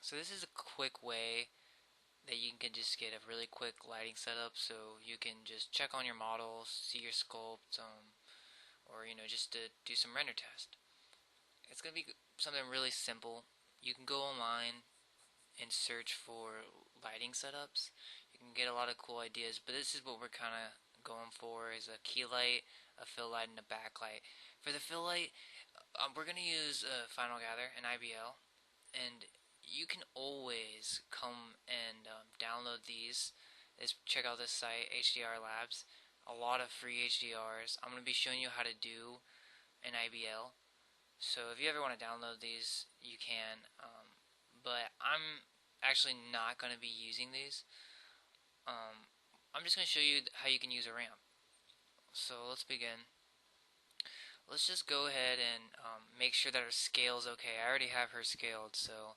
So this is a quick way that you can just get a really quick lighting setup, so you can just check on your models, see your sculpt, or just to do some render test. It's gonna be something really simple. You can go online and search for lighting setups. You can get a lot of cool ideas, but this is what we're kind of going for: is a key light, a fill light, and a backlight. For the fill light, we're gonna use Final Gather and IBL, and you can always come and download these. Check out this site, HDR Labs. A lot of free HDRs. I'm going to be showing you how to do an IBL. So if you ever want to download these, you can. But I'm actually not going to be using these. I'm just going to show you how you can use a ramp. So let's begin. Let's just go ahead and make sure that our scale is okay. I already have her scaled, so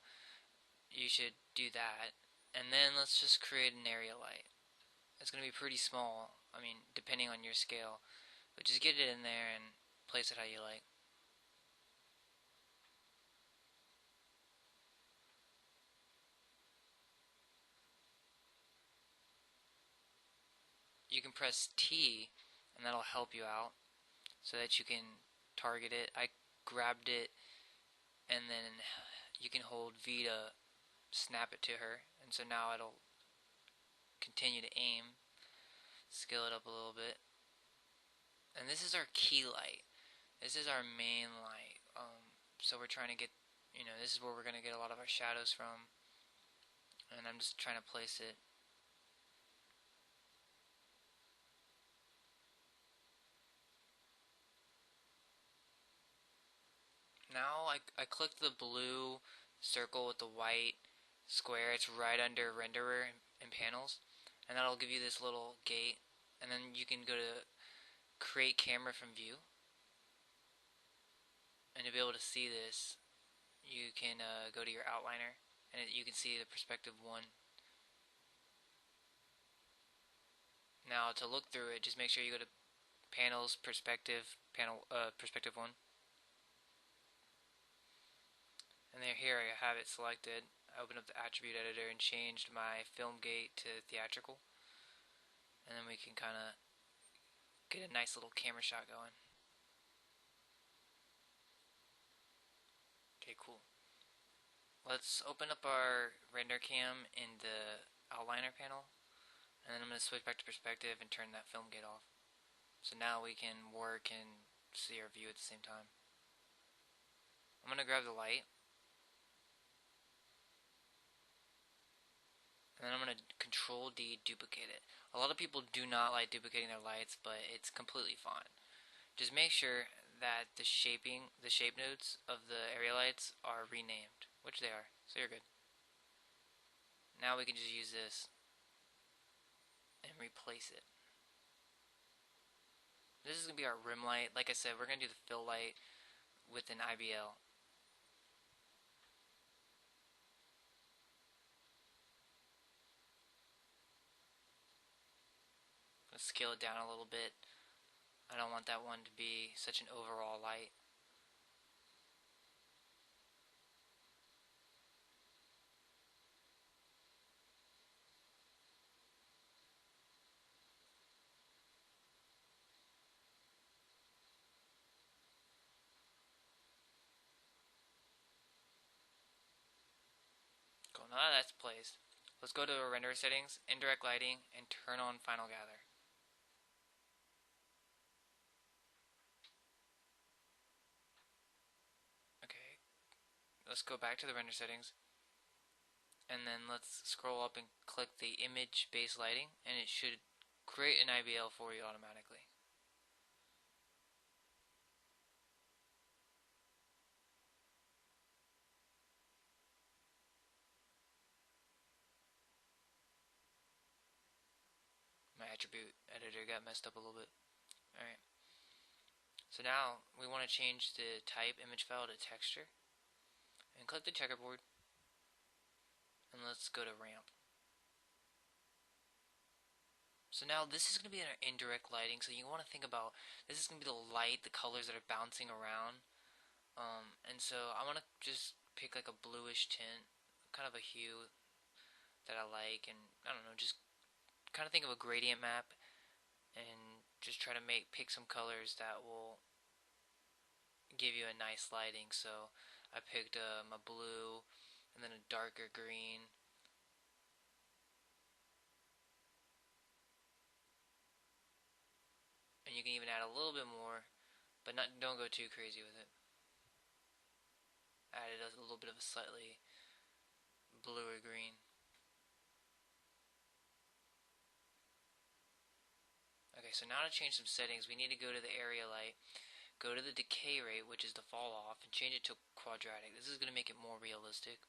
you should do that. And then let's just create an area light. It's going to be pretty small, I mean, depending on your scale. But just get it in there and place it how you like. You can press T, and that'll help you out so that you can target it. I grabbed it, and then you can hold V to snap it to her, and so now it'll continue to aim. Scale it up a little bit. And this is our key light. This is our main light. So we're trying to get, this is where we're going to get a lot of our shadows from. And I'm just trying to place it. Now I clicked the blue circle with the white square. It's right under renderer and panels. And that'll give you this little gate. And then you can go to create camera from view. And to be able to see this, you can go to your outliner. And you can see the perspective 1. Now to look through it, just make sure you go to panels, perspective, perspective 1. And then here I have it selected. I opened up the attribute editor and changed my film gate to theatrical. And then we can kind of get a nice little camera shot going. Okay, cool. Let's open up our render cam in the outliner panel. And then I'm going to switch back to perspective and turn that film gate off. So now we can work and see our view at the same time. I'm going to grab the light. And then I'm going to Control D, duplicate it. A lot of people do not like duplicating their lights, but it's completely fine. Just make sure that the shape nodes of the area lights are renamed, which they are, so you're good. Now we can just use this and replace it. This is going to be our rim light. Like I said, we're going to do the fill light with an IBL. I'm going to scale it down a little bit. I don't want that one to be such an overall light. Cool, now that that's placed, let's go to our render settings, indirect lighting, and turn on Final Gather. Okay, let's go back to the render settings, and then let's scroll up and click the image based lighting, and it should create an IBL for you automatically. My attribute editor got messed up a little bit. Alright, so now we want to change the type image file to texture, and click the checkerboard, and let's go to ramp. So now this is going to be our indirect lighting, so you want to think about, this is going to be the light, the colors that are bouncing around. And so I want to just pick like a bluish tint, kind of a hue that I like, and I don't know, just kind of think of a gradient map and just try to pick some colors that will give you a nice lighting. So I picked a blue and then a darker green. And you can even add a little bit more, but don't go too crazy with it. Added a little bit of a slightly bluer green. Okay, so now to change some settings, we need to go to the area light, go to the decay rate, which is the fall off, and change it to quadratic. This is going to make it more realistic.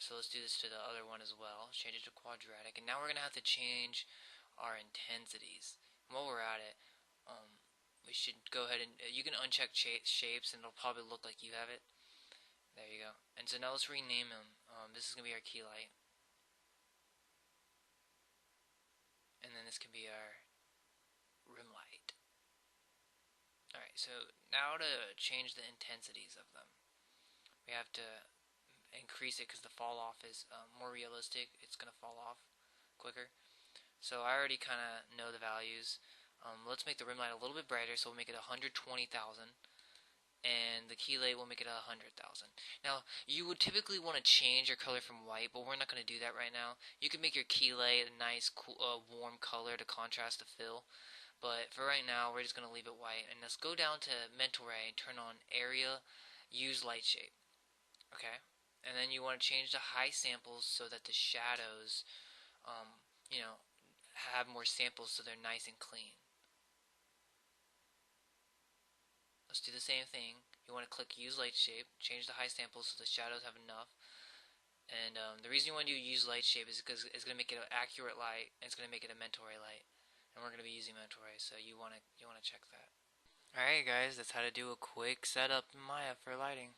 So let's do this to the other one as well. Change it to quadratic, and now we're going to have to change our intensities. And while we're at it, we should go ahead and you can uncheck shapes, and it'll probably look like you have it. There you go. And so now let's rename them. This is going to be our key light, and then this can be our rim light. Alright, so now to change the intensities of them, we have to increase it because the fall off is more realistic. It's going to fall off quicker. So I already kind of know the values. Let's make the rim light a little bit brighter, so we'll make it 120,000. And the key light will make it 100,000. Now, you would typically want to change your color from white, but we're not going to do that right now. You can make your key light a nice, cool, warm color to contrast the fill. But for right now, we're just going to leave it white. And let's go down to mental ray and turn on area, use light shape. Okay? And then you want to change the high samples so that the shadows, you know, have more samples so they're nice and clean. Let's do the same thing. You want to click use light shape, change the high samples so the shadows have enough. And the reason you want to do use light shape is because it's going to make it an accurate light, and it's going to make it a mental ray light. And we're going to be using mental ray, so you want to check that. Alright guys, that's how to do a quick setup in Maya for lighting.